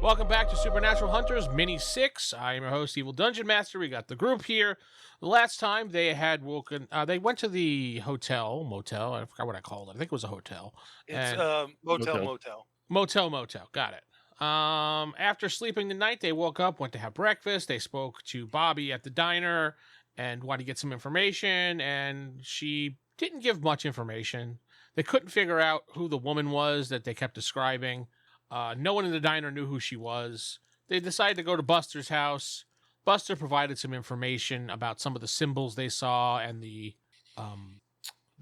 Welcome back to Supernatural Hunters Mini 6. I am your host, Evil Dungeon Master. We got the group here. The last time they had woken, they went to the motel. I forgot what I called it. I think it was a hotel. It's motel. Motel. Got it. After sleeping the night, they woke up, went to have breakfast. They spoke to Bobby at the diner and wanted to get some information, and she didn't give much information. They couldn't figure out who the woman was that they kept describing. No one in the diner knew who she was. They decided to go to Buster's house. Buster provided some information about some of the symbols they saw and the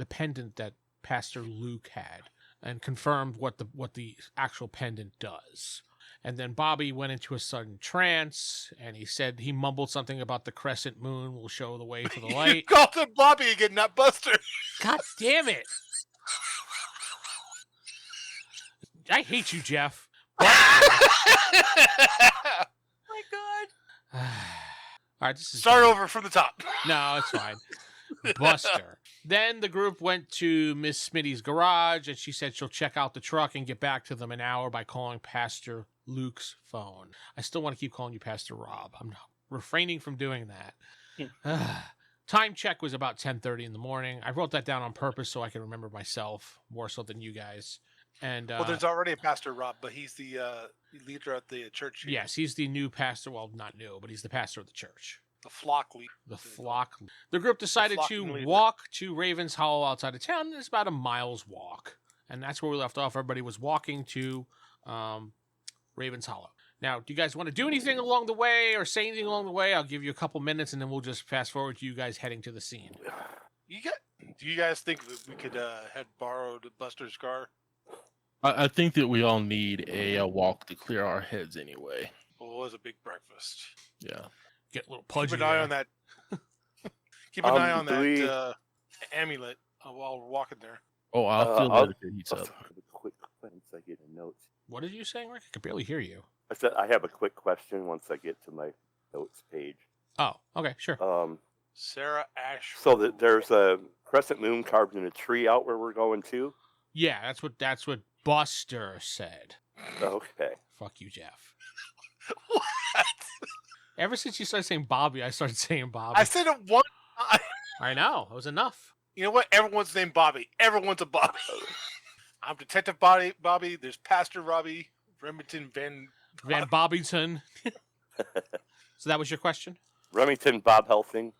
pendant that Pastor Luke had, and confirmed what the actual pendant does. And then Bobby went into a sudden trance, and he mumbled something about the crescent moon will show the way to the light. You called him Bobby again, not Buster. God damn it! I hate you, Jeff. My God. All right, this is Start over from the top. No, it's fine. Buster. Then the group went to Miss Smitty's garage, and she said she'll check out the truck and get back to them an hour by calling Pastor Luke's phone. I still want to keep calling you Pastor Rob. I'm refraining from doing that. Time check was about 10:30 in the morning. I wrote that down on purpose so I can remember myself, more so than you guys. And well, there's already a Pastor Rob, but he's the leader at the church here. Yes, he's the new pastor. Well, not new, but he's the pastor of the church. The flock leader. The flock. The group decided to walk to Raven's Hollow outside of town. It's about a mile's walk. And that's where we left off. Everybody was walking to Raven's Hollow. Now, do you guys want to do anything along the way or say anything along the way? I'll give you a couple minutes, and then we'll just fast forward to you guys heading to the scene. Do you guys think that we could had borrowed Buster's car? I think that we all need a walk to clear our heads anyway. Well, it was a big breakfast. Yeah. Get a little pudgy. Keep an eye on that. Keep an eye on that amulet while we're walking there. Oh, I'll feel that if it heats up. Quick once I get a note. What did you say, Rick? I could barely hear you. I said I have a quick question once I get to my notes page. Oh, okay, sure. Sarah Ash. So there's a crescent moon carved in a tree out where we're going to? Yeah, that's what Buster said. Okay. Fuck you, Jeff. What? Ever since you started saying Bobby, I started saying Bobby. I said it one time. I know. It was enough. You know what? Everyone's named Bobby. Everyone's a Bobby. I'm Detective Bobby. There's Pastor Robbie. Remington Van Bobbington. So that was your question? Remington Bob Helsing.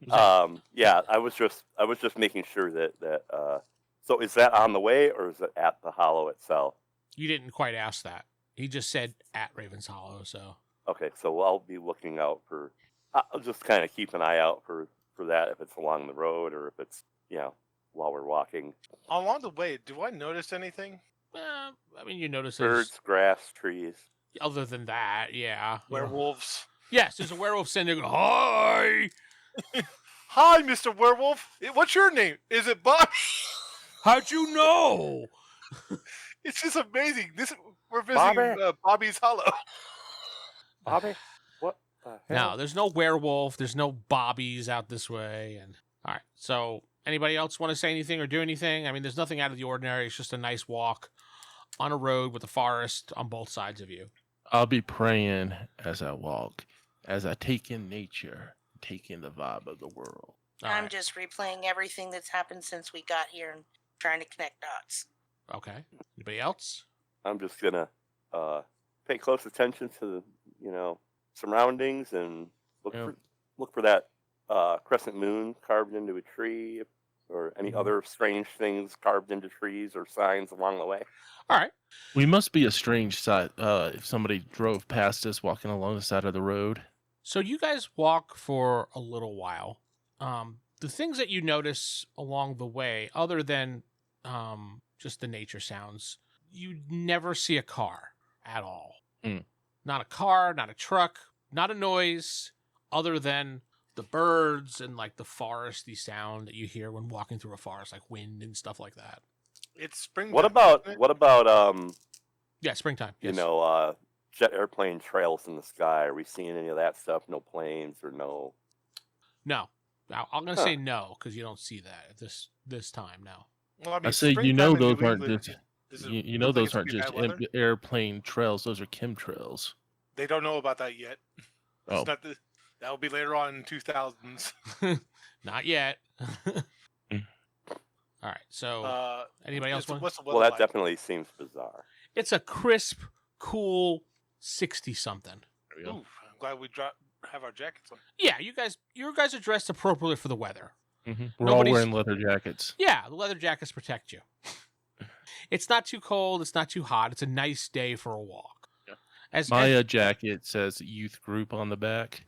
Yeah, I was just making sure that so is that on the way or is it at the Hollow itself? You didn't quite ask that. He just said at Raven's Hollow, so. Okay, so I'll be looking out for. I'll just kind of keep an eye out for that if it's along the road or if it's while we're walking. Along the way, do I notice anything? I mean, you notice birds, grass, trees. Other than that, yeah. Werewolves. Yes, there's a werewolf sitting there going, hi! Hi, Mr. Werewolf. What's your name? Is it Bobby? How'd you know? It's just amazing. We're visiting Bobby's Hollow. Bobby? What the hell? No, there's no werewolf. There's no Bobbies out this way. And all right, so anybody else want to say anything or do anything? I mean, there's nothing out of the ordinary. It's just a nice walk on a road with a forest on both sides of you. I'll be praying as I walk, as I take in nature, take in the vibe of the world. I'm just replaying everything that's happened since we got here and trying to connect dots. Okay. Anybody else? I'm just gonna pay close attention to the surroundings and look for that crescent moon carved into a tree or any other strange things carved into trees or signs along the way. All right. We must be a strange sight if somebody drove past us walking along the side of the road. So you guys walk for a little while. The things that you notice along the way, other than just the nature sounds, you never see a car at all. Not a car, not a truck, not a noise, other than the birds and like the foresty sound that you hear when walking through a forest, like wind and stuff like that. It's springtime. What about yeah, springtime. Yes. Jet airplane trails in the sky? Are we seeing any of that stuff? No planes or no? No. I'm going to say no because you don't see that at this time now. Well, I mean, I say those aren't just Does it You know look like those it's gonna aren't be just bad weather? airplane trails; those are chemtrails. They don't know about that yet. It's Oh, not that will be later on in 2000s. Not yet. Mm. All right. So, anybody else want? What's the Well, weather that like? definitely seems bizarre. It's a crisp, cool 60 something. there we go. Ooh, I'm glad we have our jackets on. Yeah, you guys are dressed appropriately for the weather. We're all Nobody's- wearing leather jackets. Yeah, the leather jackets protect you. It's not too cold. It's not too hot. It's a nice day for a walk. Yeah. As My jacket says youth group on the back.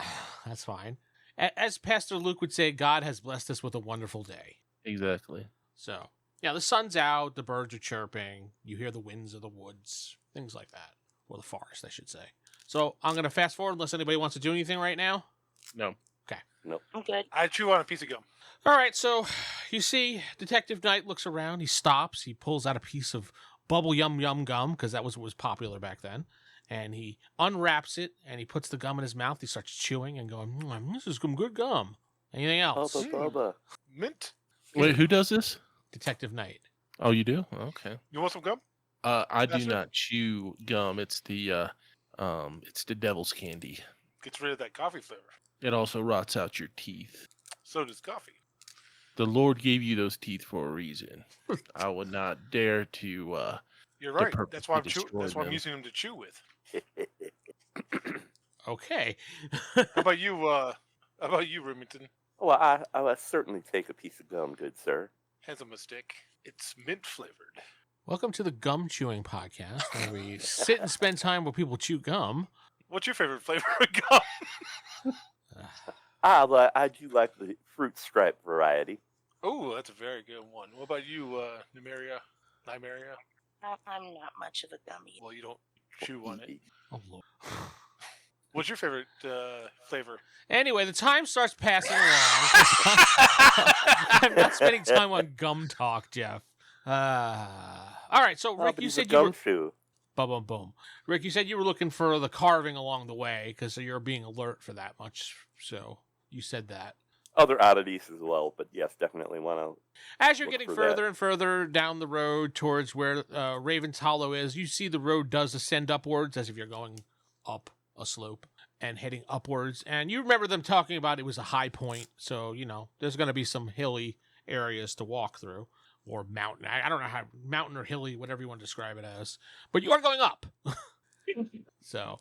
that's fine. As Pastor Luke would say, God has blessed us with a wonderful day. Exactly. So, yeah, the sun's out, the birds are chirping, you hear the winds of the woods, things like that. Or the forest, I should say. So, I'm going to fast forward unless anybody wants to do anything right now. No. I'm good. I chew on a piece of gum. All right, so you see Detective Knight looks around, he stops, he pulls out a piece of bubble yum yum gum, because that was what was popular back then, and he unwraps it, and he puts the gum in his mouth, he starts chewing and going, this is some good gum. Anything else? Bubba, Bubba. Mint. Wait, who does this? Detective Knight. Oh, you do? Okay. You want some gum? I do Yes, sir. not chew gum. It's the devil's candy. Gets rid of that coffee flavor. It also rots out your teeth. So does coffee. The Lord gave you those teeth for a reason. I would not dare to. You're To right. That's why I'm purposely That's why I'm destroy them. using them to chew with. Okay. How about you? How about you, Remington? Well, I will certainly take a piece of gum, good sir. Hands on a stick. It's mint flavored. Welcome to the Gum Chewing Podcast, where we sit and spend time where people chew gum. What's your favorite flavor of gum? I do like the fruit stripe variety. Oh, that's a very good one. What about you, Nymeria? I'm not much of a gummy. Well, you don't chew on it. Oh, Lord. What's your favorite flavor? Anyway, the time starts passing along. I'm not spending time on gum talk, Jeff. All right, so Rick, But you he's a said you were gumshoe. boom, boom, boom. Rick, you said you were looking for the carving along the way because you're being alert for that much. So you said that. Other oddities as well, but yes, definitely want to. As you're Look getting for further that. and further down the road towards where Raven's Hollow is, you see the road does ascend upwards as if you're going up a slope and heading upwards. And you remember them talking about it was a high point, so there's going to be some hilly areas to walk through, or mountain. I don't know how mountain or hilly, whatever you want to describe it as, but you are going up. So,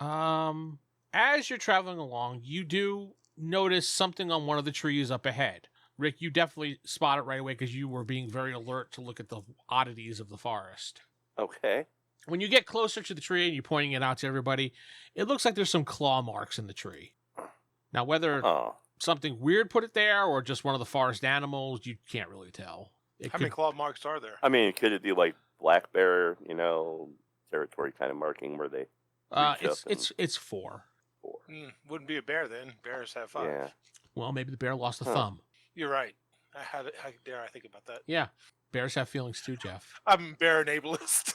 as you're traveling along, you do notice something on one of the trees up ahead. Rick, you definitely spot it right away because you were being very alert to look at the oddities of the forest. Okay. When you get closer to the tree and you're pointing it out to everybody, it looks like there's some claw marks in the tree. Now, whether Oh, something weird put it there or just one of the forest animals, you can't really tell. How many claw marks are there? I mean, could it be like black bear, territory kind of marking where they reach up it's 4. for? Wouldn't be a bear then. Bears have 5. Yeah. Well, maybe the bear lost a Huh. thumb. You're right. How dare I think about that? Yeah, bears have feelings too, Jeff. I'm bear enablist.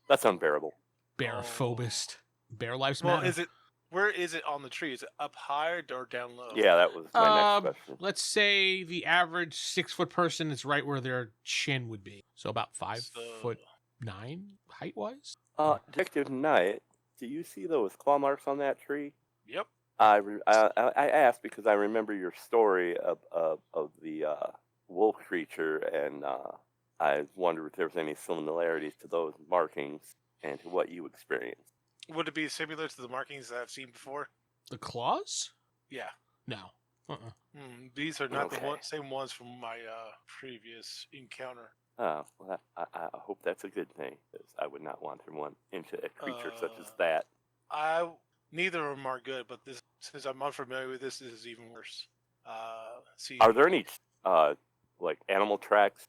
That's unbearable. Bear phobist. Bear lives Well, matter. where is it on the tree? Is it up high or down low? Yeah, that was my next question. Let's say the average 6-foot person is right where their chin would be. So about 5'9" height wise. Detective Knight, do you see those claw marks on that tree? Yep. I asked because I remember your story of the wolf creature, and I wondered if there was any similarities to those markings and to what you experienced. Would it be similar to the markings that I've seen before? The claws? Yeah. No. Uh-uh. These are not the Okay. same ones from my previous encounter. Well, I hope that's a good thing, because I would not want to run into a creature such as that. Neither of them are good, but since I'm unfamiliar with this is even worse. See, Are there any like animal tracks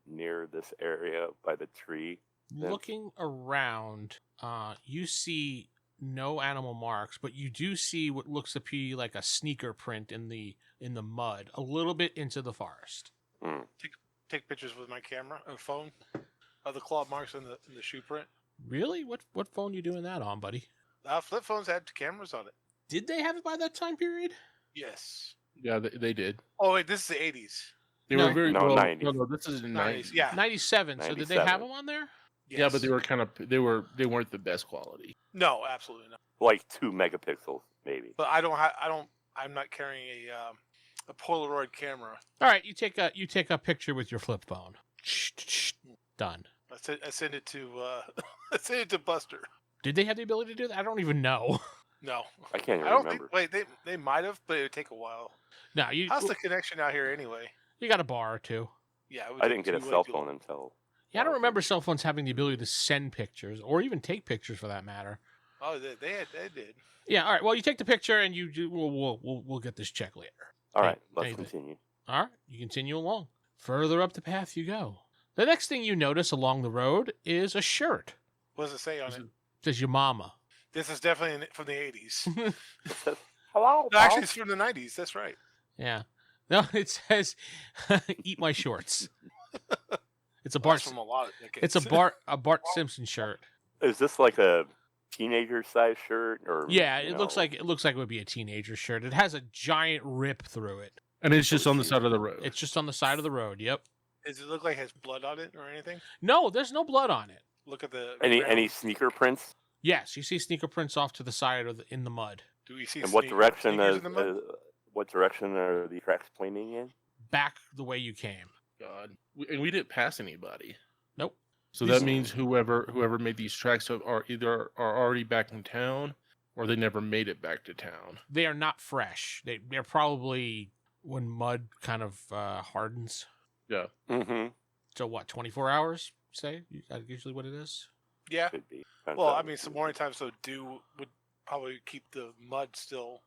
near this area by the tree? Looking around, you see no animal marks, but you do see what looks to be like a sneaker print in the mud, a little bit into the forest. take pictures with my camera or phone of the claw marks in the shoe print. Really? What phone you doing that on, buddy? Flip phones had cameras on it. Did they have it by that time period? Yes. Yeah, they did. Oh wait, this is the 80s. They No. were very No, well. 90s. No, this is in 90s, 90s. yeah. 97. So did they have 97. them on there? Yeah, but Yes. they were kind of they weren't the best quality. No, absolutely not. Like 2 megapixels, maybe. But I'm not carrying a Polaroid camera. All right, you take a picture with your flip phone. Done. I send it to I send it to Buster. Did they have the ability to do that? I don't even know. No, I can't even I don't remember. think. Wait, they might have, but it would take a while. No, you How's the connection out here anyway? you got a bar or two. Yeah, it would I take didn't get a way cell too phone long. until. Yeah, I don't remember cell phones having the ability to send pictures or even take pictures for that matter. Oh, they did. Yeah, all right. Well, you take the picture and you do. We'll get this check later. All Hey, right, let's anything. continue. All right, you continue along. Further up the path you go. The next thing you notice along the road is a shirt. What does it say on it? It says your mama. This is definitely from the 80s. It says, hello, No, actually, pal." it's from the 90s. That's right. Yeah. No, it says eat my shorts. It's a Well, Bart. that's from a lot of decades. It's a Bart Simpson shirt. Is this like a teenager size shirt or? Yeah, you it looks know, like it would be a teenager shirt. It has a giant rip through it. And it's just on the side of the road. It's just on the side of the road. Yep. Does it look like it has blood on it or anything? No, there's no blood on it. Look at the any ground. sneaker prints. Yes, you see sneaker prints off to the side of in the mud. Do we see And what direction sneakers is in the mud? what direction are the tracks pointing in? Back the way you came. God, and we didn't pass anybody. Nope. So that means whoever made these tracks are either already back in town, or they never made it back to town. They are not fresh. They're probably when mud kind of hardens. Yeah. Mm-hmm. So what? 24 hours? Say that's usually what it is. Yeah. Could be. Well, I mean, some morning time, so dew would probably keep the mud still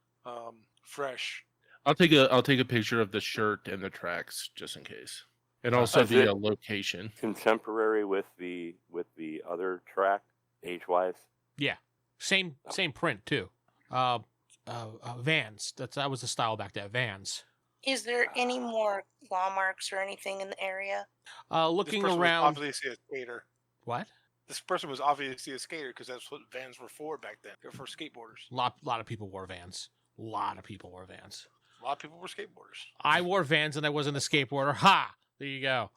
fresh. I'll take a picture of the shirt and the tracks just in case, and also Is the it- location. contemporary with the other track age-wise. Same print too. Vans. That was the style back then. Vans. Is there any more claw marks or anything in the area? Looking This person around. was obviously a skater. What? This person was obviously a skater because that's what Vans were for back then. They're for skateboarders. Lot of people wore Vans. A lot of people wore Vans. A lot of people were skateboarders. I wore Vans and I wasn't a skateboarder. Ha! There you go.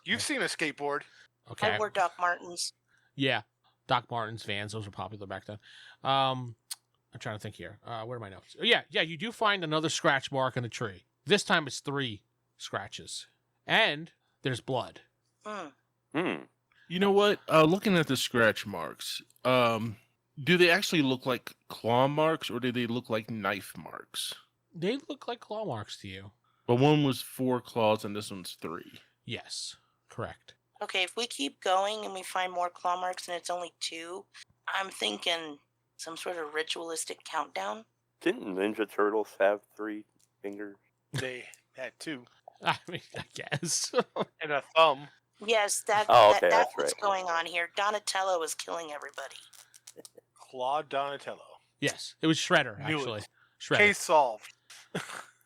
You've seen a skateboard. Okay. I wore Doc Martens. Yeah. Doc Martens, Vans, those were popular back then. I'm trying to think here. Where are my notes? Oh, yeah, you do find another scratch mark in the tree. This time it's 3 scratches. And there's blood. Hmm. You know what? Looking at the scratch marks, do they actually look like claw marks or do they look like knife marks? They look like claw marks to you. But one was 4 claws and this one's 3. Yes, correct. Okay, if we keep going and we find more claw marks and it's only 2, I'm thinking some sort of ritualistic countdown. Didn't Ninja Turtles have 3 fingers? They had 2 I mean, I guess. and a thumb. Yes, Oh, that's okay, that's what's right. going on here. Donatello was killing everybody. Claude Donatello. Yes, it was Shredder, Knew actually. it. Shredder. Case solved.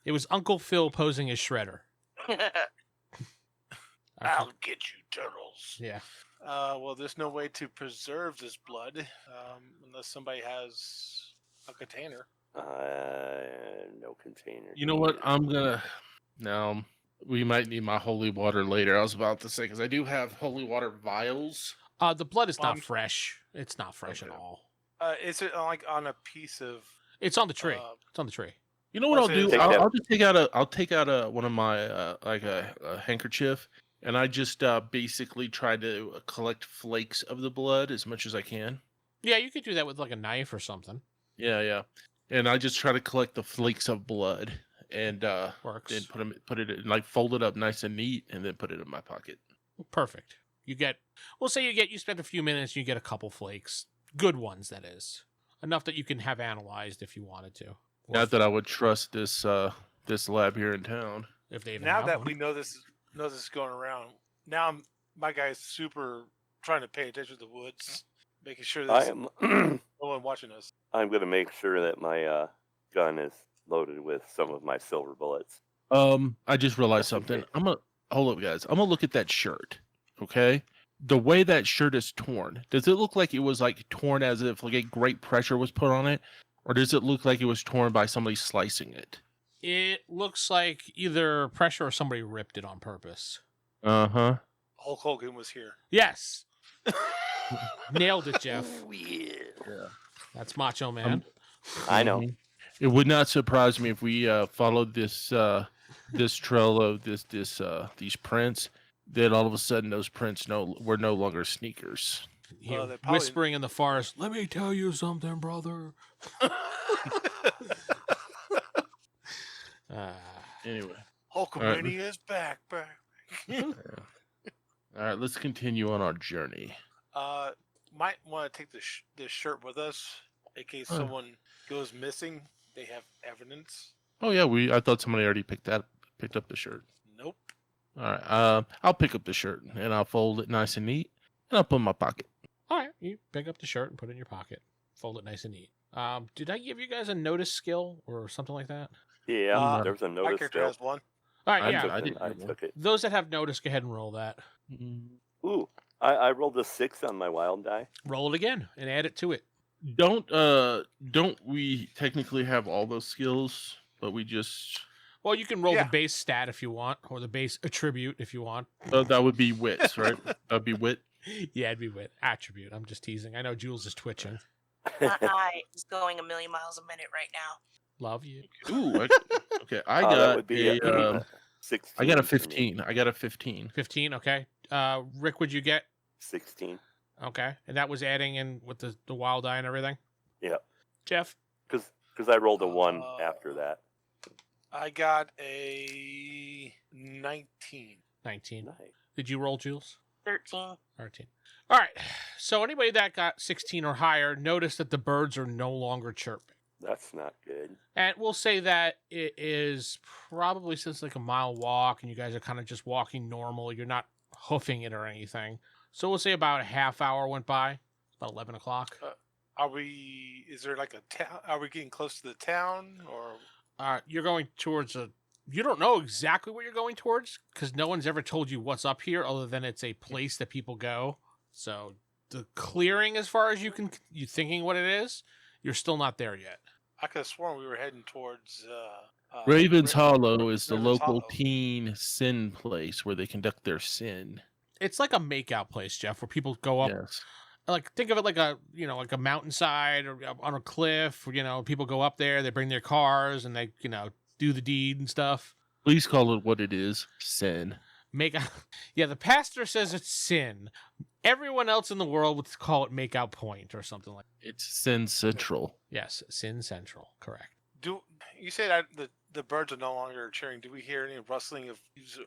It was Uncle Phil posing as Shredder. I'll get you, turtles. Yeah. Well, there's no way to preserve this blood unless somebody has a container. No container. You know what? I'm gonna. Now, we might need my holy water later. I was about to say, because I do have holy water vials. The blood is not Um, fresh. It's not fresh at okay. all. Is it like on a piece of? It's on the tree. Uh, It's on the tree. You know what I'll I'll say do? take I'll, that- I'll just take out one of my like a handkerchief, and I just basically try to collect flakes of the blood as much as I can. Yeah, you could do that with like a knife or something. Yeah. And I just try to collect the flakes of blood and Works. then put it in, like fold it up nice and neat, and then put it in my pocket. Perfect. We'll say you spend a few minutes, you get a couple flakes. Good ones, that is. Enough that you can have analyzed if you wanted to. Or Not that I would trust this this lab here in town. if they even now have that one. we know this is going around, now my guy's super trying to pay attention to the woods, making sure I there's am. no one watching us. I'm going to make sure that my gun is loaded with some of my silver bullets. I just realized That's okay. something. I'm gonna hold up, guys. I'm gonna look at that shirt. Okay, the way that shirt is torn, does it look like it was like torn as if like a great pressure was put on it, or does it look like it was torn by somebody slicing it? It looks like either pressure or somebody ripped it on purpose. Uh-huh. Hulk Hogan was here. Yes. Nailed it, Jeff. Oh, yeah. Yeah. That's Macho Man. I know. Mhm. It would not surprise me if we followed this this trail of these prints. That all of a sudden those prints were no longer sneakers. Here, they probably- whispering in the forest. Let me tell you something, brother. Anyway, Hulkamania is back. all right, let's continue on our journey. Might want to take this shirt with us in case someone goes missing. They have evidence. Oh yeah, I thought somebody already picked up the shirt. Nope. All right, I'll pick up the shirt and I'll fold it nice and neat, and I'll put it in my pocket. All right, you pick up the shirt and put it in your pocket. Fold it nice and neat. Did I give you guys a notice skill or something like that? Yeah, there was a My notice character skill. has one. All right, I yeah. took I didn't took it. Those that have notice, go ahead and roll that. Ooh, I rolled a 6 on my wild die. Roll it again and add it to it. Don't we technically have all those skills, but we just Well, you can roll Yeah. the base stat if you want, or the base attribute if you want. that would be wits, right? That'd be wit. Yeah, it'd be with attribute. I'm just teasing. I know Jules is twitching. My eye is going 1,000,000 miles a minute right now. Love you. Ooh, okay. I that got would be a 16. I got a for me. 15. I got a 15. 15, okay. Rick, what'd you get? 16. Okay. And that was adding in with the wild eye and everything? Yep. Jeff? Because I rolled a 1 Uh, after that. I got a 19. 19. Nice. Did you roll, Jules? 13. 13. All right. So anybody that got 16 or higher, notice that the birds are no longer chirping. That's not good. And we'll say that it is probably since like a mile walk and you guys are kind of just walking normal. You're not hoofing it or anything. So we'll say about a half hour went by, about 11 o'clock. Is there like a town? Are we getting close to the town or? You're going towards you don't know exactly what you're going towards because no one's ever told you what's up here other than it's a place that people go. So the clearing, as far as you thinking what it is, you're still not there yet. I could have sworn we were heading towards. Raven's Ra- Hollow is the Raven's local Hollow. teen sin place where they conduct their sin. It's like a makeout place, Jeff, where people go up. Yes. Like think of it like a mountainside or on a cliff. People go up there, they bring their cars, and they do the deed and stuff. Please call it what it is. Sin. Yeah, the pastor says it's sin. Everyone else in the world would call it makeout point or something like. It's Sin Central. Yes, sin central, correct. Do you say that the birds are no longer cheering? Do we hear any rustling of?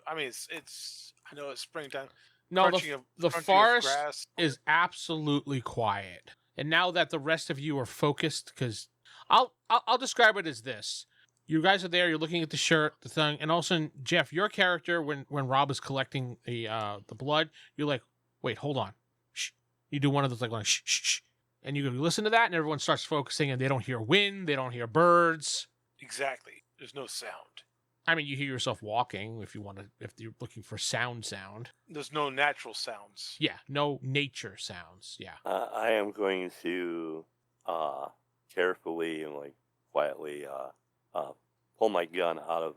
I mean, it's. I know it's springtime. No, Crunching the crunching of forest grass. is absolutely quiet. And now that the rest of you are focused, because I'll describe it as this: you guys are there, you're looking at the shirt, the thing, and also Jeff, your character, when Rob is collecting the blood, you're like, wait, hold on, shh. You do one of those like shh, shh, shh, and you listen to that, and everyone starts focusing, and they don't hear wind, they don't hear birds. Exactly. There's no sound. I mean, you hear yourself walking if you're looking for sound. There's no natural sounds. Yeah, no nature sounds. Yeah. I am going to carefully and quietly pull my gun out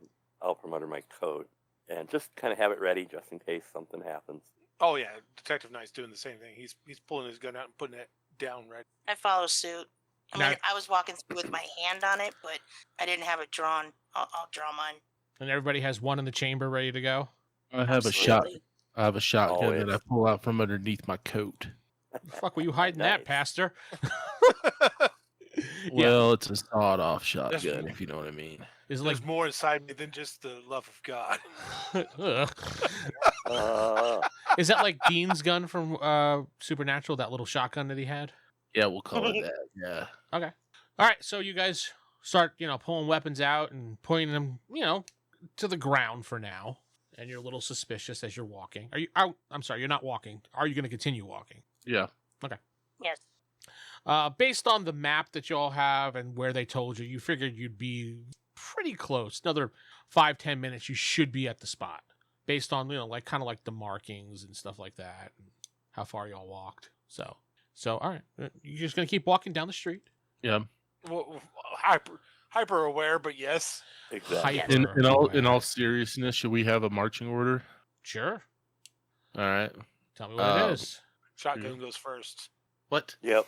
from under my coat and just kind of have it ready just in case something happens. Oh yeah, Detective Knight's doing the same thing. He's pulling his gun out and putting it down ready. I follow suit. I Now- mean, I was walking through with my hand on it, but I didn't have it drawn. I'll draw mine. And everybody has one in the chamber ready to go. I have a shot. Absolutely. I have a shotgun that I Always. pull out from underneath my coat. Fuck, were you hiding that, Nice. Pastor? Well, it's a sawed-off shotgun, if you know what I mean. Is it like There's more inside me than just the love of God. Ugh. Uh, Is that like Dean's gun from Supernatural, that little shotgun that he had? Yeah, we'll call it that. Yeah. Okay. All right, so you guys start, pulling weapons out and pointing them, to the ground for now. And you're a little suspicious as you're walking. Are you out? I'm sorry, you're not walking. Are you going to continue walking? Yeah. Yes. Based on the map that y'all have and where they told you, you figured you'd be pretty close. Another 5-10 minutes, you should be at the spot. Based on, kind of like the markings and stuff like that, and how far y'all walked. So all right, you're just gonna keep walking down the street. Yeah. Well, hyper aware, but yes. Exactly. Hyper In aware. all seriousness, should we have a marching order? Sure. All right. Tell me what it is. Shotgun goes first. What? Yep.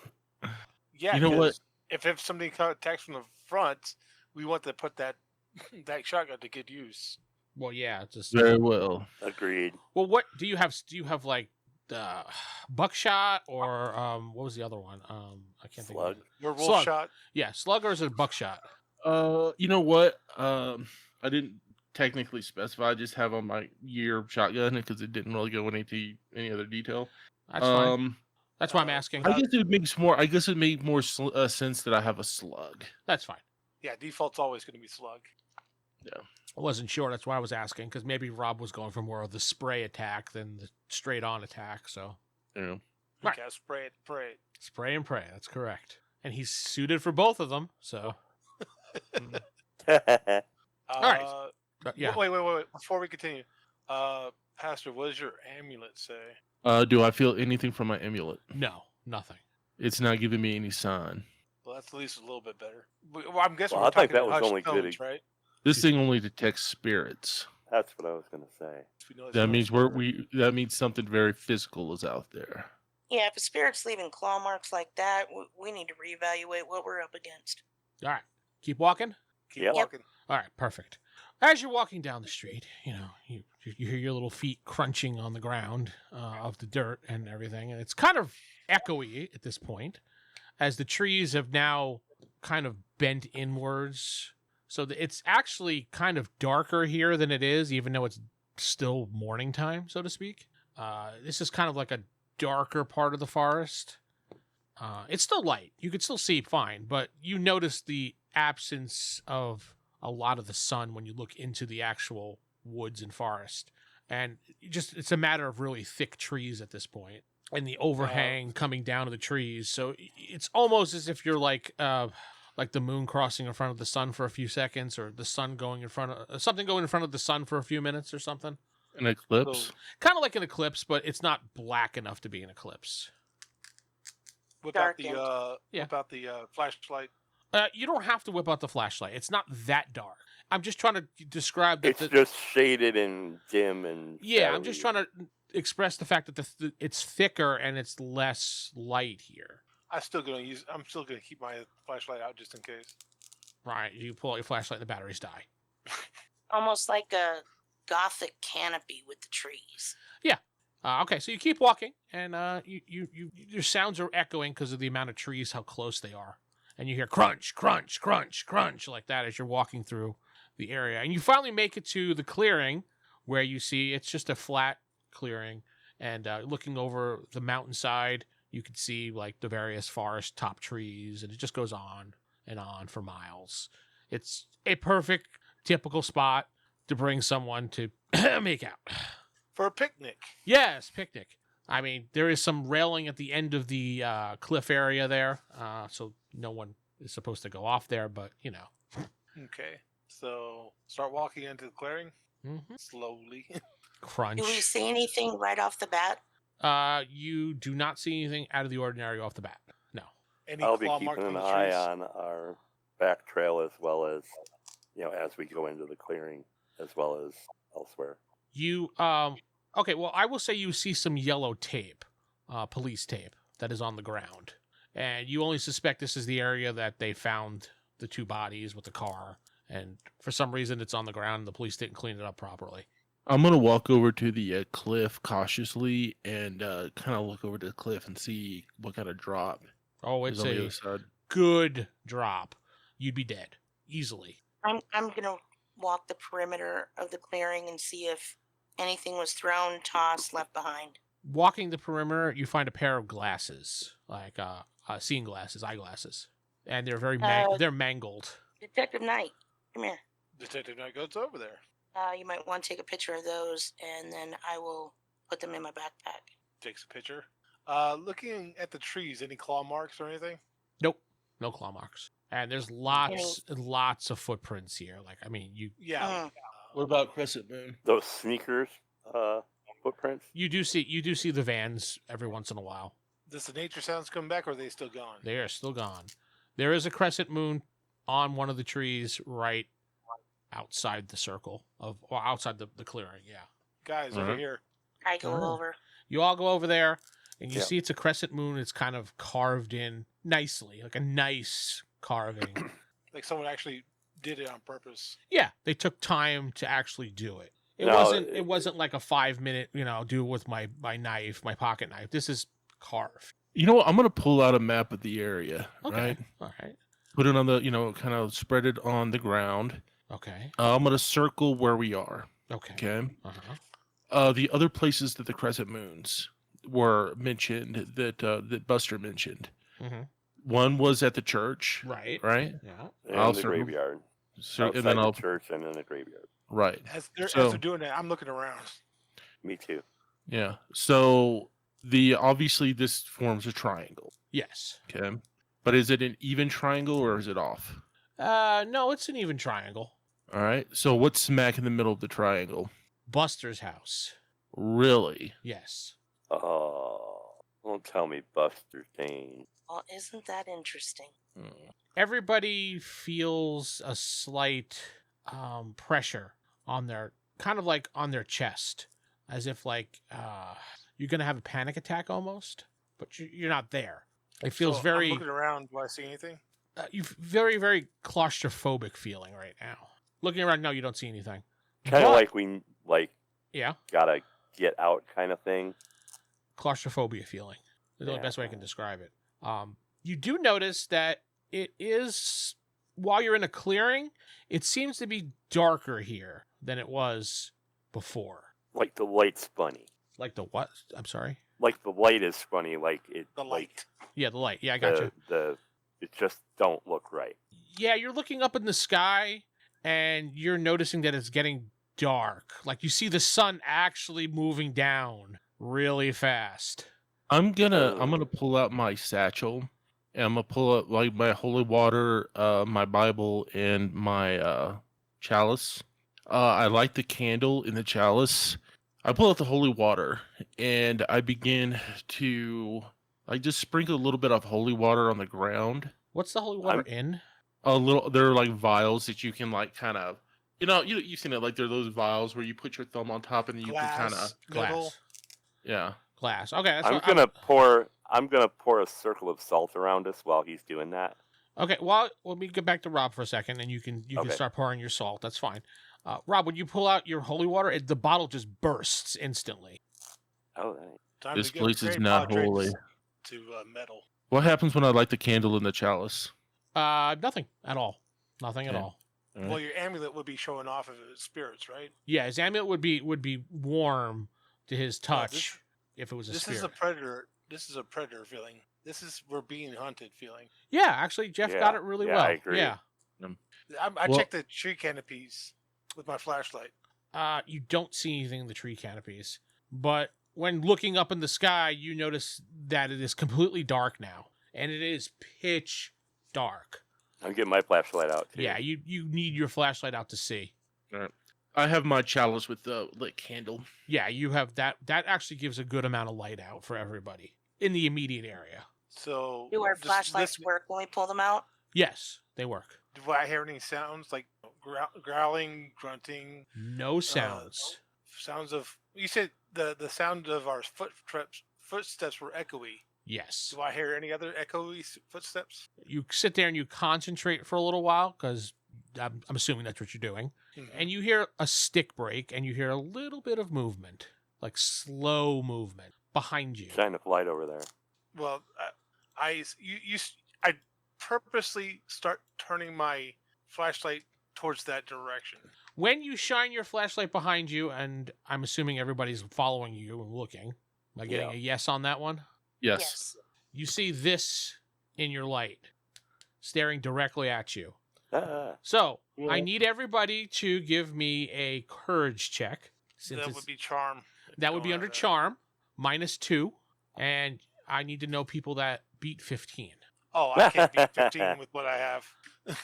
Yeah, You know what? 'cause if somebody attacks from the front, we want to put that that shotgun to good use. Well, yeah, just Very well. Agreed. well. What do you have? Do you have like buckshot or what was the other one? I can't think. Slug. Of it. Werewolf Slug. shot. Yeah, slug or is it buckshot? You know what? I didn't technically specify. I just have on my year shotgun because it didn't really go into any other detail. That's fine. That's why I'm asking. I guess it makes more. I guess it made more sense that I have a slug. That's fine. Yeah, default's always going to be slug. I wasn't sure. That's why I was asking because maybe Rob was going for more of the spray attack than the straight on attack. So Yeah. Right. Okay, spray it, pray it. spray and pray. That's correct. And he's suited for both of them. So right. Yeah. Wait. Before we continue, Pastor, what does your amulet say? Do I feel anything from my amulet? No, nothing. It's not giving me any sign. Well, that's at least a little bit better. Well, I'm guessing Well, we're I think talking that was hushed only tones, good. right? This thing only detects spirits. That's what I was going to say. We know it's That not means spirit. that means something very physical is out there. Yeah, if a spirit's leaving claw marks like that, we need to reevaluate what we're up against. All right. Keep walking. Keep Yep. walking. All right, perfect. As you're walking down the street, you hear your little feet crunching on the ground of the dirt and everything, and it's kind of echoey at this point, as the trees have now kind of bent inwards. So it's actually kind of darker here than it is, even though it's still morning time, so to speak. This is kind of like a darker part of the forest. It's still light. You could still see fine, but you notice the absence of a lot of the sun when you look into the actual woods and forest. And it's a matter of really thick trees at this point and the overhang coming down to the trees. So it's almost as if you're like the moon crossing in front of the sun for a few seconds, or the sun going in front of something going in front of the sun for a few minutes or something. An eclipse. Kind of like an eclipse, but it's not black enough to be an eclipse. Whip out Darkened. whip out the flashlight. You don't have to whip out the flashlight. It's not that dark. I'm just trying to describe that. It's just shaded and dim and. Yeah, I'm just shadowy. trying to express the fact that it's thicker and it's less light here. I'm still gonna keep my flashlight out just in case. Right, you pull out your flashlight and the batteries die. Almost like a gothic canopy with the trees. Okay, so you keep walking, and your sounds are echoing because of the amount of trees, how close they are, and you hear crunch, crunch, crunch, crunch like that as you're walking through the area, and you finally make it to the clearing where you see it's just a flat clearing, and looking over the mountainside, you can see like the various forest top trees, and it just goes on and on for miles. It's a perfect, typical spot to bring someone to make out. For a picnic. Yes, picnic. I mean, there is some railing at the end of the cliff area there, so no one is supposed to go off there, but, Okay. So start walking into the clearing Mhm. slowly. Crunch. Do we see anything right off the bat? You do not see anything out of the ordinary off the bat. No. Any I'll be claw marks keeping on an the eye trees? on our back trail as well as, as we go into the clearing as well as elsewhere. You, okay, well, I will say you see some yellow tape, police tape, that is on the ground. And you only suspect this is the area that they found the two bodies with the car. And for some reason, it's on the ground and the police didn't clean it up properly. I'm gonna walk over to the cliff cautiously and kind of look over to the cliff and see what kind of drop Oh, is it's on the a other side. good drop. You'd be dead easily. I'm gonna walk the perimeter of the clearing and see if anything was thrown, tossed, left behind. Walking the perimeter, you find a pair of glasses, like seeing glasses, eyeglasses, and they're they're mangled. Detective Knight, come here. Detective Knight goes over there. You might want to take a picture of those, and then I will put them in my backpack. Takes a picture. Looking at the trees, any claw marks or anything? Nope, no claw marks. And there's lots of footprints here. Like, I mean, Yeah. What about Crescent Moon? Those sneakers footprints. you do see the vans every once in a while. Does the nature sounds come back, or are they still gone? They are still gone. There is a crescent moon on one of the trees right outside the circle or outside the clearing. Yeah. Guys, over Alright. here. I go Oh. over. You all go over there, and you Yep. see it's a crescent moon. It's kind of carved in nicely, like a nice carving. Like someone actually did it on purpose. Yeah, they took time to actually do it. It No, wasn't. It it- wasn't like a 5 minute, do with my knife, my pocket knife. This is carved. You know what? I'm gonna pull out a map of the area, Okay. right? All right. Put it on the, kind of spread it on the ground. Okay. I'm gonna circle where we are. Okay. Okay. Uh-huh. The other places that the crescent moons were mentioned that Buster mentioned. Mhm. One was at the church, Right. right? Yeah. And I'll the circle- graveyard. So, Outside and then the I'll church and in the graveyard. right. As So- they're doing that, I'm looking around. Me too. Yeah. So obviously this forms a triangle. Yes. Okay. But is it an even triangle or is it off? No, it's an even triangle. All right. So what's smack in the middle of the triangle? Buster's house. Really? Yes. Oh, don't tell me Buster Dane. Well, isn't that interesting? Everybody feels a slight pressure on their on their chest, as if you're gonna have a panic attack almost, but you're not there. It feels So very I'm looking around. Do I see anything? you very very claustrophobic feeling right now. Looking around, no, you don't see anything. Kind of But- like we Yeah, gotta get out kind of thing. claustrophobia feeling. The only Yeah. best way I can describe it. You do notice that it is, while you're in a clearing, it seems to be darker here than it was before. Like the light's funny. Like the what? I'm sorry. Like the light is funny. Like it. The light. Yeah, the light. Yeah, I got you. It just don't look right. Yeah, you're looking up in the sky and you're noticing that it's getting dark. Like you see the sun actually moving down really fast. I'm gonna pull out my satchel and I'm gonna pull out like my holy water, my Bible, and my chalice. I light the candle in the chalice. I pull out the holy water and I begin to just sprinkle a little bit of holy water on the ground. What's the holy water in? A little, they're like vials that you can kind of, you've seen it, like they're those vials where you put your thumb on top and then you can kind of, Glass. Metal. yeah. Glass. Okay, that's I'm what gonna pour a circle of salt around us while he's doing that. Okay, well, let me get back to Rob for a second, and you can Okay. start pouring your salt. That's fine. Rob, when you pull out your holy water, the bottle just bursts instantly. Oh, nice. Time This to give place is Great not Padres holy. To metal. What happens when I light the candle in the chalice? Nothing at all. Nothing at Okay. all. All right. Well, your amulet would be showing off of its spirits, right? Yeah, his amulet would be warm to his touch this- if it was a This spirit. is a predator. This is a predator feeling. This is we're being hunted feeling. Yeah, actually, Jeff got Yeah, it really yeah, well. I agree. Yeah. I Well- checked the tree canopies with my flashlight. You don't see anything in the tree canopies, but when looking up in the sky, you notice that it is completely dark now, and it is pitch dark. I'm getting my flashlight out too. Yeah, you need your flashlight out to see. I have my chalice with the lit candle. Yeah, you have that. That actually gives a good amount of light out for everybody in the immediate area. So Do our this- flashlights this- work when we pull them out? Yes, they work. Do I hear any sounds like growling, grunting, No sounds. sounds of? You said the sound of our footsteps were echoey. Yes. Do I hear any other echoey footsteps? You sit there and you concentrate for a little while because I'm assuming that's what you're doing. Mhm. And you hear a stick break and you hear a little bit of movement, like slow movement behind you. Shine a light over there. Well, I purposely start turning my flashlight towards that direction. When you shine your flashlight behind you, and I'm assuming everybody's following you and looking, am I getting Yeah. a yes on that one? Yes. You see this in your light staring directly at you. Ah, So Yeah. I need everybody to give me a courage check. Since That it's- would be charm. that would be Don't under have that. charm, -2, and I need to know people that beat 15. Oh, I can't beat 15 with what I have.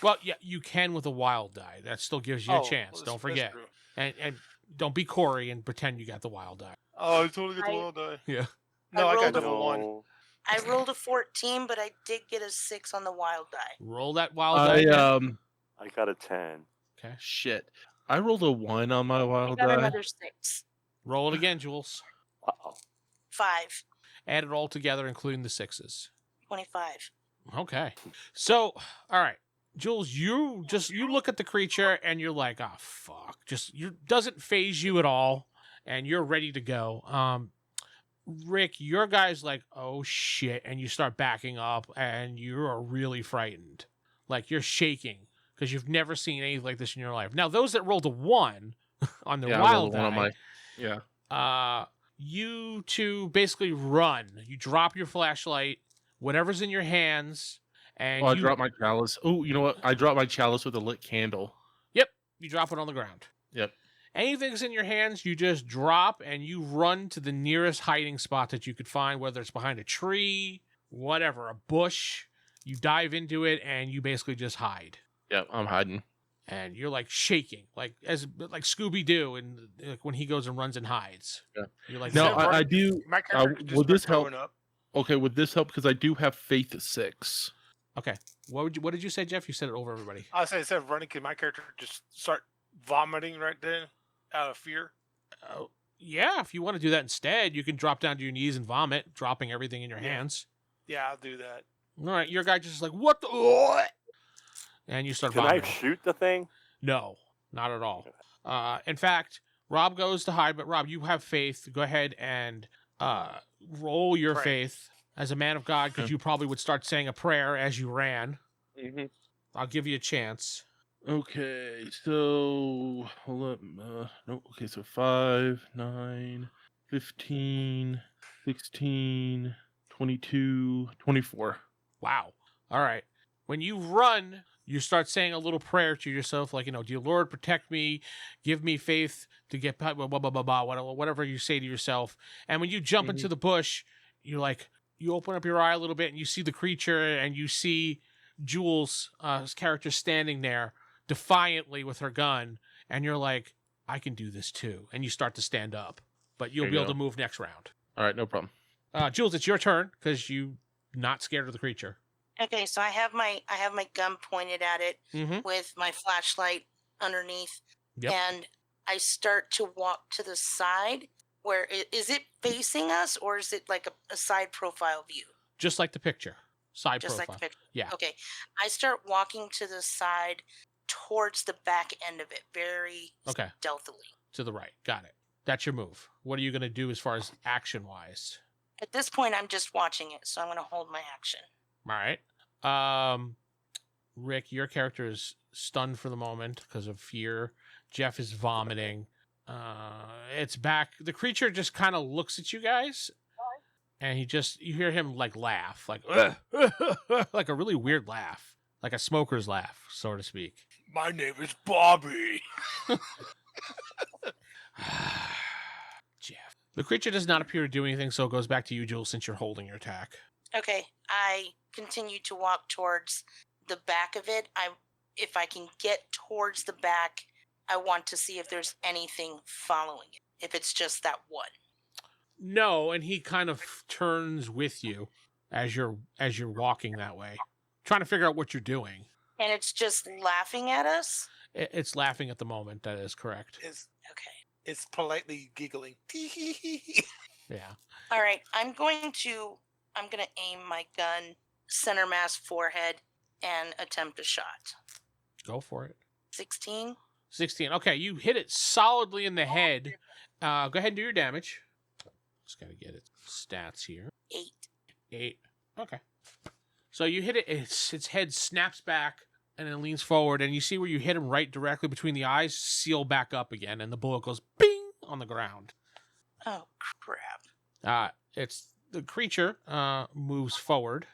Well, yeah, you can with a wild die. That still gives you Oh, a chance. well, Don't that's forget. true. And don't be Corey and pretend you got the wild die. Oh, I totally get the I- wild die. Yeah. No, I got rolled a- double one. no. I rolled a 14, but I did get a 6 on the wild die. Roll that wild die. again. I got a 10. Okay. Shit. I rolled a 1 on my I wild got die. another 6. Roll it again, Jules. Uh-oh. 5. Add it all together, including the 6s. 25. Okay. So, all right. Jules, you look at the creature and you're like, oh fuck. Doesn't phase you at all, and you're ready to go. Rick, your guy's like, oh shit, and you start backing up and you are really frightened. Like you're shaking because you've never seen anything like this in your life. Now, those that rolled a 1 on their I wild rolled a 1 on die, my. Yeah. you two basically run. You drop your flashlight, whatever's in your hands, and I dropped my chalice. Oh, you know what? I dropped my chalice with a lit candle. Yep, you drop it on the ground. Yep. Anything's in your hands, you just drop and you run to the nearest hiding spot that you could find, whether it's behind a tree, whatever, a bush. You dive into it and you basically just hide. Yep, I'm hiding. And you're like shaking, like Scooby Doo, and like when he goes and runs and hides. Yeah. You're like, No, Instead of I do. My character just would this starts help? throwing up. Okay, would this help? Because I do have faith 6. okay. What did you say, Jeff? You said it over everybody. I say instead of running, can my character just start vomiting right then out of fear? Yeah, if you want to do that instead, you can drop down to your knees and vomit, dropping everything in your Yeah. hands. Yeah, I'll do that. All right, your guy just like, what the? And you start Can vomiting. I shoot the thing? No, not at all. In fact, Rob goes to hide, but Rob, you have faith. Go ahead and roll your Pray. faith as a man of God, because you probably would start saying a prayer as you ran. Mm-hmm. I'll give you a chance. Okay, so hold up. No, okay, so 5, 9, 15, 16, 22, 24. Wow. All right. When you run, you start saying a little prayer to yourself, like, dear Lord, protect me, give me faith to get blah, blah, blah, blah, blah, whatever you say to yourself. And when you jump into the bush, you're like, you open up your eye a little bit and you see the creature and you see Jules' his character standing there defiantly with her gun. And you're like, I can do this too. And you start to stand up, but you'll There be you able go. to move next round. All right, no problem. Jules, it's your turn because you not scared of the creature. Okay, so I have my gun pointed at it Mm-hmm. with my flashlight underneath, Yep. and I start to walk to the side. Where is it facing us, or is it like a side profile view? Just like the picture. Side Just profile. like the picture. Yeah. Okay, I start walking to the side towards the back end of it, very Okay. stealthily. To the right. Got it. That's your move. What are you going to do as far as action-wise? At this point, I'm just watching it, so I'm going to hold my action. All right. Rick, your character is stunned for the moment because of fear. Jeff is vomiting. It's back. The creature just kind of looks at you guys, and you hear him like laugh, like like a really weird laugh, like a smoker's laugh, so to speak. My name is Bobby. Jeff. The creature does not appear to do anything, so it goes back to you, Jules, since you're holding your attack. Okay, I continue to walk towards the back of it. If I can get towards the back, I want to see if there's anything following it. If it's just that one. No, and he kind of turns with you as you're walking that way, trying to figure out what you're doing. And it's just laughing at us? It's laughing at the moment. That is correct. Okay. It's politely giggling. Yeah. All right, I'm going to aim my gun center mass forehead and attempt a shot. Go for it. 16. 16. Okay, you hit it solidly in the head. Go ahead and do your damage. Just gotta get its stats here. 8. 8. Okay. So you hit it. Its head snaps back and then leans forward, and you see where you hit him right directly between the eyes, seal back up again, and the bullet goes bing on the ground. Oh crap. It's the creature moves forward,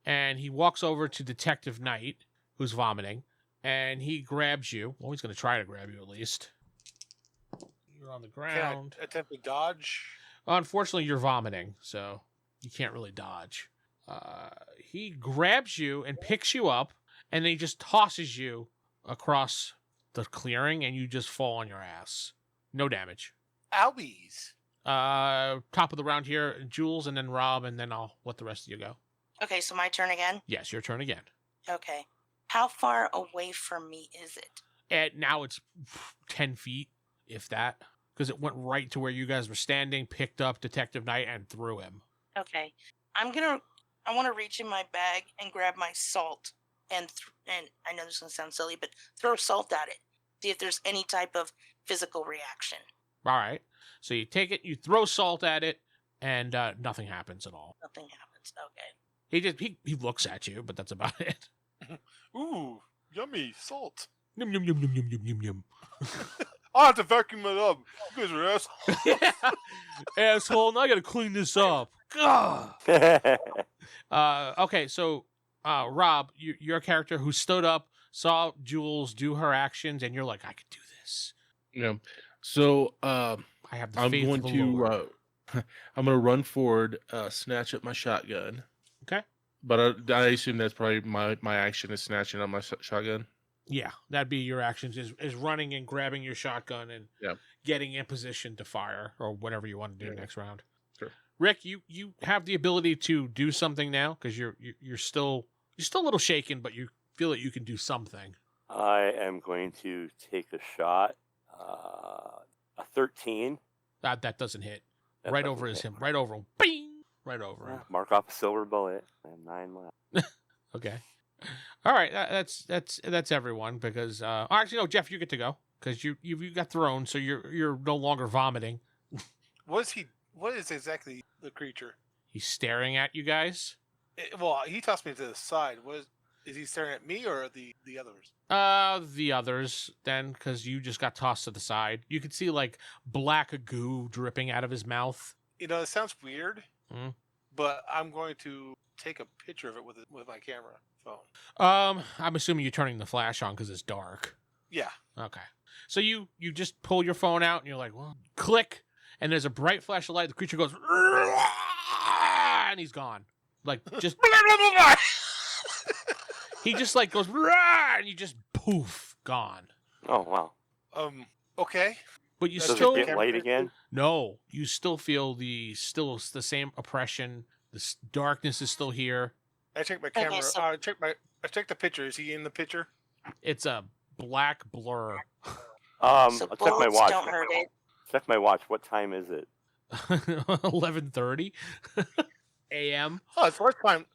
and he walks over to Detective Knight, who's vomiting, and he grabs you. Well, he's going to try to grab you at least. You're on the Can I ground. attempt to dodge? Unfortunately, you're vomiting, so you can't really dodge. He grabs you and picks you up, and then he just tosses you across the clearing, and you just fall on your ass. No damage. Owies. Top of the round here, Jules, and then Rob, and then I'll let the rest of you go. Okay, so my turn again? Yes, your turn again. Okay. How far away from me is it? And now it's 10 feet, if that, because it went right to where you guys were standing, picked up Detective Knight, and threw him. Okay. I want to reach in my bag and grab my salt, and I know this is going to sound silly, but throw salt at it. See if there's any type of physical reaction. All right. So you take it, you throw salt at it, and nothing happens at all. Nothing happens. Okay. He looks at you, but that's about it. Ooh, yummy salt. Yum, yum, yum, yum, yum, yum, yum, yum. I'll have to vacuum it up. You guys are assholes. Yeah. Asshole, now I gotta clean this up. Gah! Okay, so Rob, your character who stood up, saw Jules do her actions, and you're like, I could do this. Yeah. So I have the I'm faith going of the Lord. to I'm going to run forward, snatch up my shotgun. Okay. But I assume that's probably my action is snatching up my shotgun. Yeah, that'd be your actions is running and grabbing your shotgun and getting in position to fire or whatever you want to do next round. Sure. Rick, you have the ability to do something now because you're still a little shaken, but you feel that you can do something. I am going to take a shot. A 13. That doesn't hit. That Right doesn't over his hit. him. Right over him. Bing! Right over him. Mark off a silver bullet. I have 9 left. Okay. All right. That's everyone because actually no, Jeff, you get to go because you got thrown, so you're no longer vomiting. What is exactly the creature? He's staring at you guys. Well, he tossed me to the side. Is he staring at me or the others? The others then, because you just got tossed to the side. You could see like black goo dripping out of his mouth. You know, it sounds weird, Mhm. but I'm going to take a picture of it with my camera phone. I'm assuming you're turning the flash on because it's dark. Yeah. Okay. So you just pull your phone out and you're like, well, click, and there's a bright flash of light. The creature goes, and he's gone. Like just he just like goes, and you just poof, gone. Oh, wow. Okay. But you Does Does still it get light again? no. You still feel the same oppression. The darkness is still here. I checked my Okay, camera. so- I checked the picture. Is he in the picture? It's a black blur. So I'll check my bullets watch. don't hurt it. Check my watch. What time is it? 11:30 a.m. Oh, it's first time.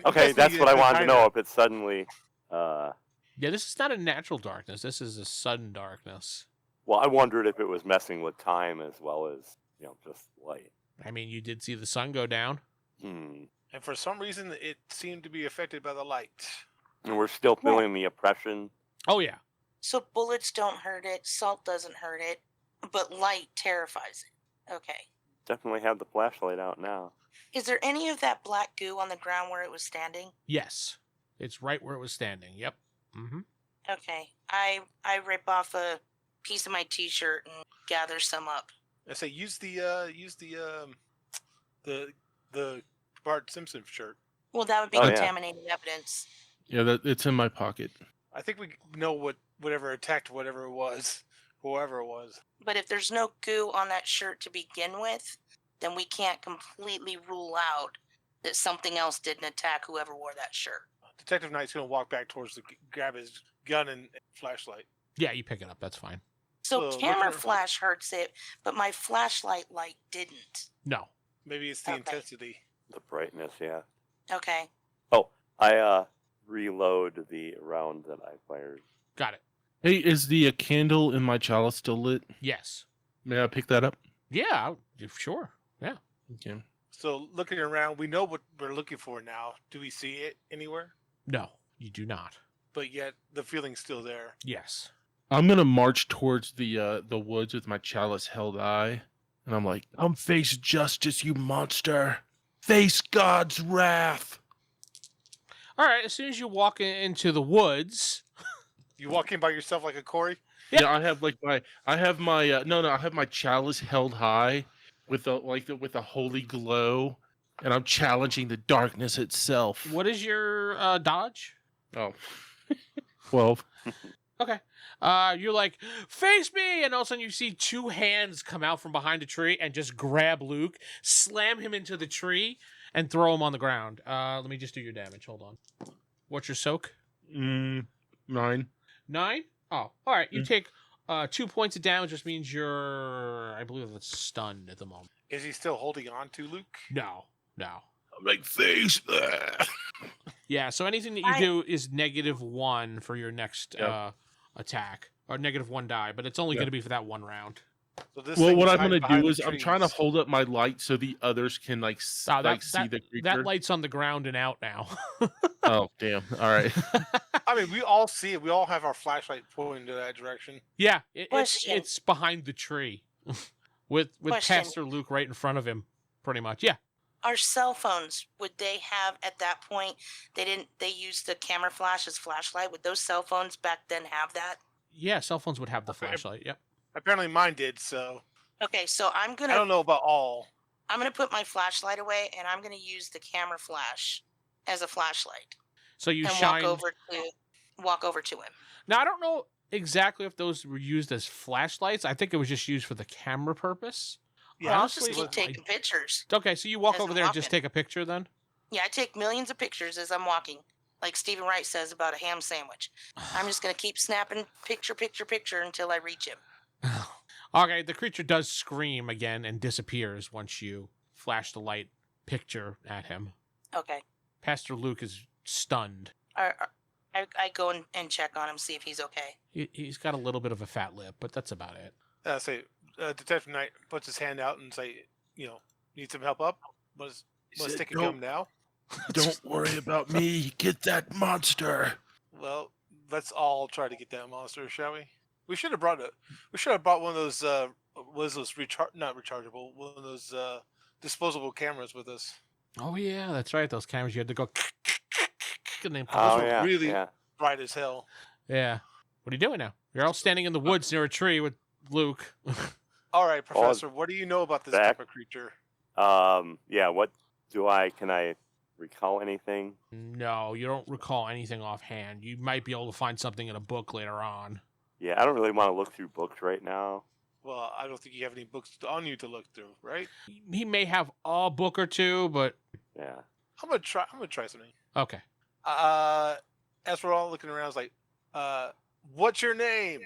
Okay, that's what I wanted to know. If it's suddenly, Yeah, this is not a natural darkness. This is a sudden darkness. well, I wondered if it was messing with time as well as just light. I mean, you did see the sun go down. And And for some reason, it seemed to be affected by the light. we're still feeling the oppression. Oh yeah. So bullets don't hurt it, salt doesn't hurt it, but light terrifies it. Okay. Definitely have the flashlight out now. Is there any of that black goo on the ground where it was standing? Yes. It's right where it was standing. Yep. Mm-hmm. Okay. I rip off a piece of my t-shirt and gather some up. I say use the Bart Simpson shirt. Well, that would be Oh, yeah. contaminated evidence. Yeah, it's in my pocket. I think we know whatever attacked whatever it was, whoever it was. But if there's no goo on that shirt to begin with, then we can't completely rule out that something else didn't attack whoever wore that shirt. Detective Knight's gonna walk back towards grab his gun and flashlight. Yeah, you pick it up. That's fine. So So, camera looking- flash hurts it, but my flashlight light didn't. No. Maybe it's the Okay. intensity. The brightness, yeah. Okay. I reload the round that I fired. Got it. Hey, is the candle in my chalice still lit? Yes. May I pick that up? Yeah. Sure. Yeah. Okay. So looking around, we know what we're looking for now. Do we see it anywhere? No, you do not. But yet the feeling's still there. Yes. I'm gonna march towards the woods with my chalice held high, and I'm like, "I'm face justice, you monster! Face God's wrath!" All right. As soon as you walk into the woods, You walk in by yourself like a Corey? Yeah. Yeah, I have my chalice held high with a holy glow, and I'm challenging the darkness itself. what is your dodge? Oh, 12. Okay. You're like, face me, and all of a sudden you see two hands come out from behind a tree and just grab Luke, slam him into the tree, and throw him on the ground. Let me just do your damage. Hold on. What's your soak? 9. 9? Oh, all right. You take 2 points of damage, which means you're, I believe it's stunned at the moment. Is he still holding on to Luke? No. I'm like, face that. Yeah, so anything that you do is -1 for your next attack, or -1 die, but it's only going to be for that one round. So this Well, thing what is I'm hiding going to behind do the is I'm trying to trees. hold up my light so the others can like see the creature. That light's on the ground and out now. Oh, damn. All right. I mean, we all see it. We all have our flashlight pointing to that direction. Yeah, Question. it's behind the tree, with Question. Pastor Luke right in front of him, pretty much. Yeah. Our cell phones, would they have at that point? They used the camera flash as flashlight. Would those cell phones back then have that? Yeah, cell phones would have the flashlight. Yep. Apparently mine did, so Okay, so I don't know about all. I'm gonna put my flashlight away, and I'm gonna use the camera flash as a flashlight, So you and shine. walk over to him. Now I don't know exactly if those were used as flashlights. I think it was just used for the camera purpose. Yeah, I'll honestly, just keep taking pictures. Okay, so you walk As over I'm there and just walking. take a picture then. Yeah, I take millions of pictures as I'm walking, like Stephen Wright says about a ham sandwich. I'm just gonna keep snapping picture until I reach him. Okay, the creature does scream again and disappears once you flash the light picture at him. Okay. Pastor Luke is stunned. I go and check on him, see if he's okay. He's got a little bit of a fat lip, but that's about it. Detective Knight puts his hand out and say, need some help up? Let's take a gum now. Don't worry about me. Get that monster. Well, let's all try to get that monster, shall we? We should have brought one of those not rechargeable, one of those disposable cameras with us. Oh yeah, that's right. Those cameras you had to go and then Oh, Those were yeah, really yeah. bright as hell. Yeah. What are you doing now? You're all standing in the woods near a tree with Luke. All right, Professor, what do you know about this type of creature? Yeah, can I recall anything? No, you don't recall anything offhand. You might be able to find something in a book later on. Yeah, I don't really want to look through books right now. Well, I don't think you have any books on you to look through, right? He may have a book or two, but Yeah. I'm gonna try something. okay. As we're all looking around, I was like, what's your name?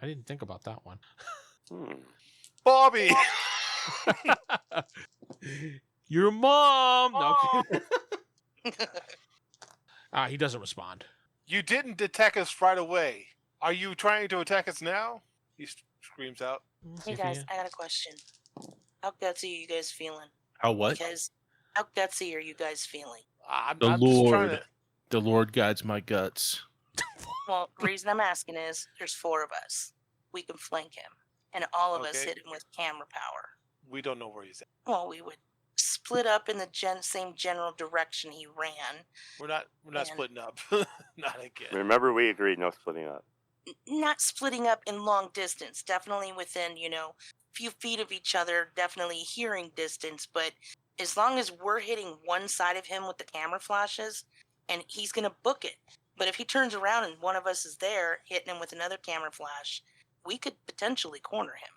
I didn't think about that one. Bobby. Your mom. No. He doesn't respond. You didn't attack us right away. Are you trying to attack us now? He screams out. Hey guys, I got a question. How gutsy are you guys feeling? How what? Because how gutsy are you guys feeling? I'm The just trying Lord. to. The Lord guides my guts. Well, the reason I'm asking is there's 4 of us. We can flank him, and all of us Okay. hit him with camera power. We don't know where he's at. Well, we would split up in the same general direction he ran. We're not Man. splitting up. Not again. Remember, we agreed no splitting up. Not splitting up in long distance, definitely within, few feet of each other, definitely hearing distance, but as long as we're hitting one side of him with the camera flashes, and he's going to book it. But if he turns around and one of us is there hitting him with another camera flash, we could potentially corner him.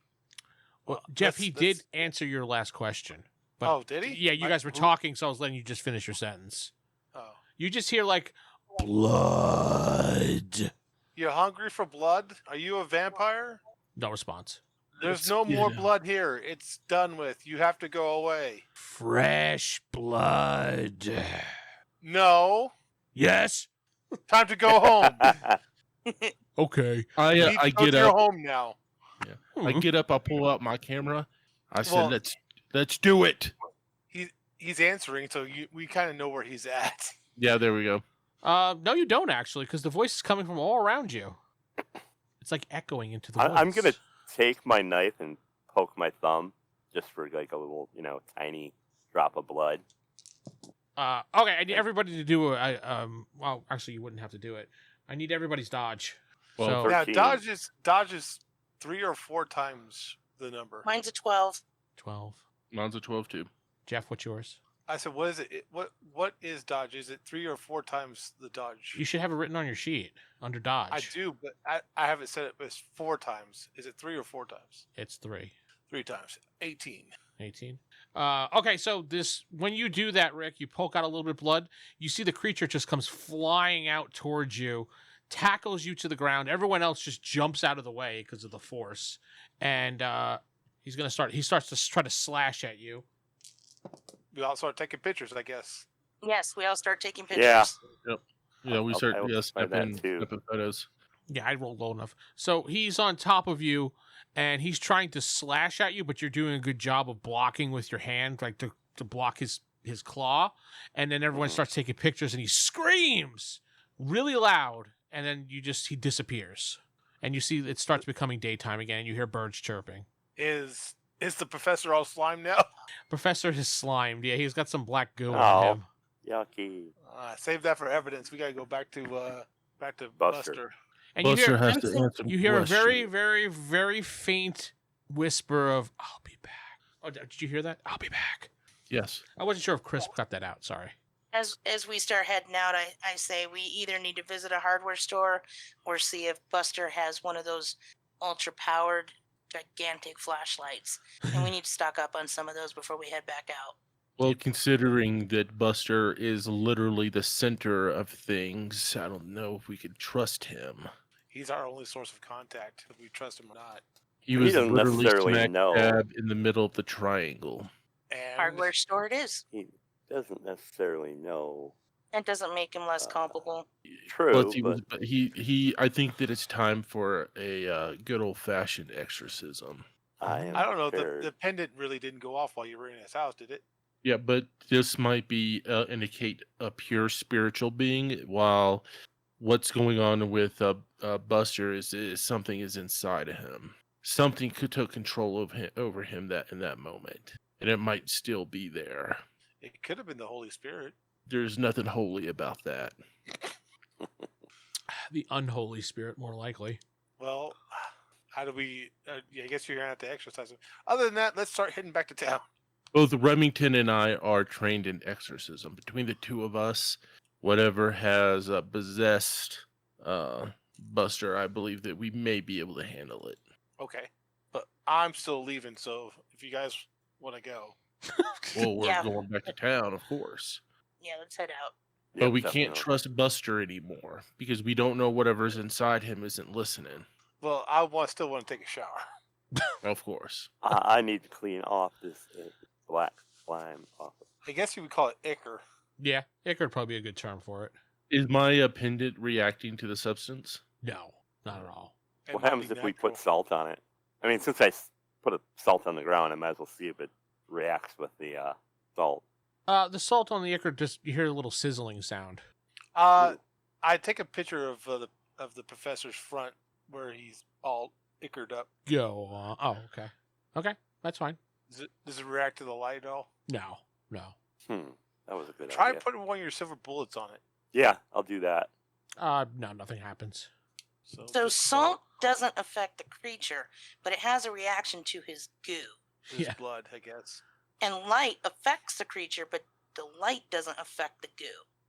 Well, Jeff, that's- he did answer your last question. But Oh, did he? Yeah, you guys were talking, so I was letting you just finish your sentence. Oh. You just hear like blood. You're hungry for blood? Are you a vampire? No response. There's no more blood here. It's done with. You have to go away. Fresh blood. No. Yes. Time to go home. Okay. I You need to go get to your up. home now. I get up. I pull out my camera. I said, Well- "Let's do it." He's answering, so we kind of know where he's at. Yeah, there we go. No, you don't actually, because the voice is coming from all around you. It's like echoing into the woods. I'm gonna take my knife and poke my thumb, just for like a little, tiny drop of blood. Okay, I need everybody to do well, actually, you wouldn't have to do it. I need everybody's dodge. Well, So, Now 13. dodges 3 or 4 times the number. Mine's a 12. 12. Mine's a 12 too. Jeff, what's yours? I said, what is it? What is dodge? Is it 3 or 4 times the dodge? You should have it written on your sheet under dodge. I do, but I have it set up as 4 times. Is it 3 or 4 times? It's 3. 3 times. 18. 18. Okay, so when you do that, Rick, you poke out a little bit of blood. You see the creature just comes flying out towards you, tackles you to the ground. Everyone else just jumps out of the way because of the force, and he starts to try to slash at you. We all start taking pictures, I guess. Yes, we all start taking pictures. Yeah. Yep. Yeah, we I'll start try snapping too. photos. Yeah, I rolled low enough. So he's on top of you, and he's trying to slash at you, but you're doing a good job of blocking with your hand, like to block his claw. And then everyone starts taking pictures, and he screams really loud, and then he disappears. And you see it starts becoming daytime again, and you hear birds chirping. Is the professor all slime now? Professor is slimed. Yeah, he's got some black goo on him. Yucky. Save that for evidence. We gotta go back to Buster. Buster. And Buster has to answer you hear a very, questions. very, very faint whisper of, "I'll be back." Oh, did you hear that? "I'll be back." Yes. I wasn't sure if Chris cut that out. Sorry. As we start heading out, I say we either need to visit a hardware store or see if Buster has one of those ultra-powered, gigantic flashlights. And we need to stock up on some of those before we head back out. Well, considering that Buster is literally the center of things, I don't know if we could trust him. He's our only source of contact. If we trust him or not. He was doesn't literally necessarily smack know. dab in the middle of the triangle. And Hardware store it is. He doesn't necessarily know. That doesn't make him less culpable. True, Plus, but he. I think that it's time for a good old fashioned exorcism. I am I don't know. prepared. The pendant really didn't go off while you were in his house, did it? Yeah, but this might be indicate a pure spiritual being, while what's going on with Buster is something is inside of him. Something took control of him over him that in that moment, and it might still be there. It could have been the Holy Spirit. There's nothing holy about that. The unholy spirit, more likely. Well, how do we? I guess you're gonna have to exercise him. Other than that, let's start heading back to town. Both Remington and I are trained in exorcism. Between the two of us, whatever has possessed Buster, I believe that we may be able to handle it. Okay, but I'm still leaving. So if you guys want to go, Well, we're Yeah. going back to town, of course. Yeah, let's head out. But Yep, we can't definitely. trust Buster anymore because we don't know whatever's inside him isn't listening. well, still want to take a shower. Of course. I need to clean off this black slime off. I guess you would call it ichor. Yeah, it could probably be a good term for it. Is my pendant reacting to the substance? No, not at all. and What might happens be if we natural. put salt on it? I mean, since I put a salt on the ground, I might as well see if it reacts with the salt. The salt on the ichor, just you hear a little sizzling sound. I take a picture of the professor's front where he's all ichored up. Go on. Oh, okay. Okay, that's fine. Does it react to the light at all? No. That was a good Try idea. putting one of your silver bullets on it. Yeah, I'll do that. No, nothing happens. So just salt doesn't affect the creature, but it has a reaction to his goo. his Yeah. blood, I guess. And light affects the creature, but the light doesn't affect the goo.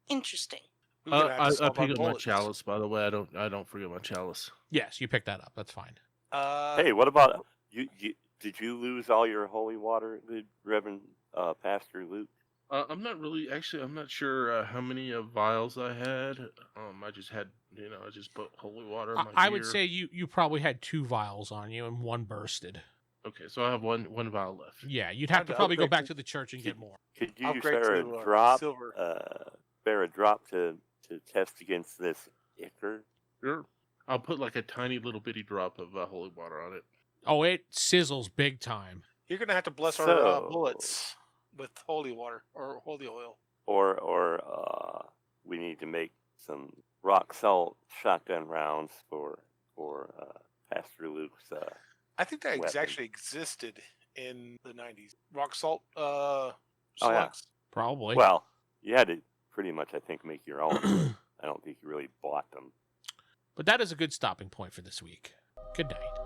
Interesting. We're gonna have to I solve our pick up my bullets. chalice, by the way. I don't forget my chalice. Yes, you picked that up. That's fine. Hey, what about you? Did you lose all your holy water, good Reverend Pastor Luke? I'm not sure how many vials I had. I just had, I just put holy water in my I would gear. say you probably had 2 vials on you and 1 bursted. Okay, so I have one vial left. Yeah, you'd have Time to to probably go upgrade back to- to the church and get more. Could you Upgrade spare to, a drop? silver. Spare a drop to test against this ichor? Sure. I'll put like a tiny little bitty drop of holy water on it. Oh, it sizzles big time. You're gonna have to bless our So- bullets with holy water or holy oil. Or we need to make some rock salt shotgun rounds for Pastor Luke's. I think that Weapon. actually existed in the 90s. Rock salt yeah. slugs. Probably. Well, you had to pretty much, I think, make your own. I don't think you really bought them. But that is a good stopping point for this week. Good night.